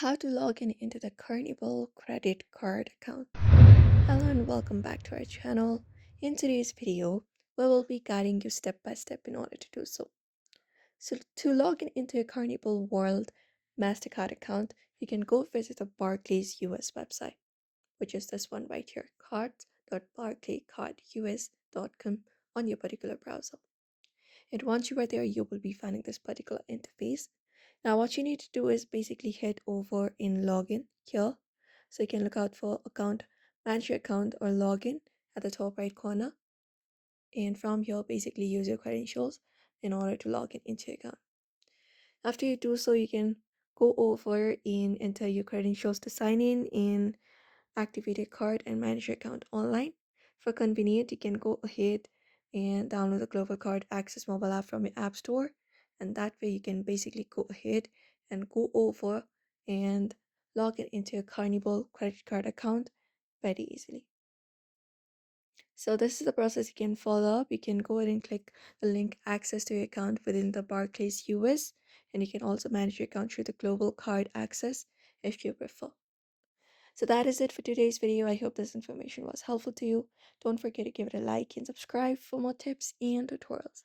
How to log in into the Carnival Credit Card account. Hello and welcome back to our channel. In today's video, we will be guiding you step by step in order to do so. So to log in into a Carnival World MasterCard account, you can go visit the Barclays US website, which is this one right here, cards.barclaycardus.com on your particular browser. And once you are there, you will be finding this particular interface. Now, what you need to do is basically head over in login here. So you can look out for account, manage your account or login at the top right corner. And from here, basically use your credentials in order to log in into your account. After you do so, you can go over and enter your credentials to sign in and activate your card and manage your account online. For convenience, you can go ahead and download the Global Card Access mobile app from your app store, and that way you can basically go ahead and go over and log in into your Carnival credit card account very easily. So this is the process you can follow up. You can go ahead and click the link access to your account within the Barclays US, and you can also manage your account through the Global Card Access if you prefer. So that is it for today's video. I hope this information was helpful to you. Don't forget to give it a like and subscribe for more tips and tutorials.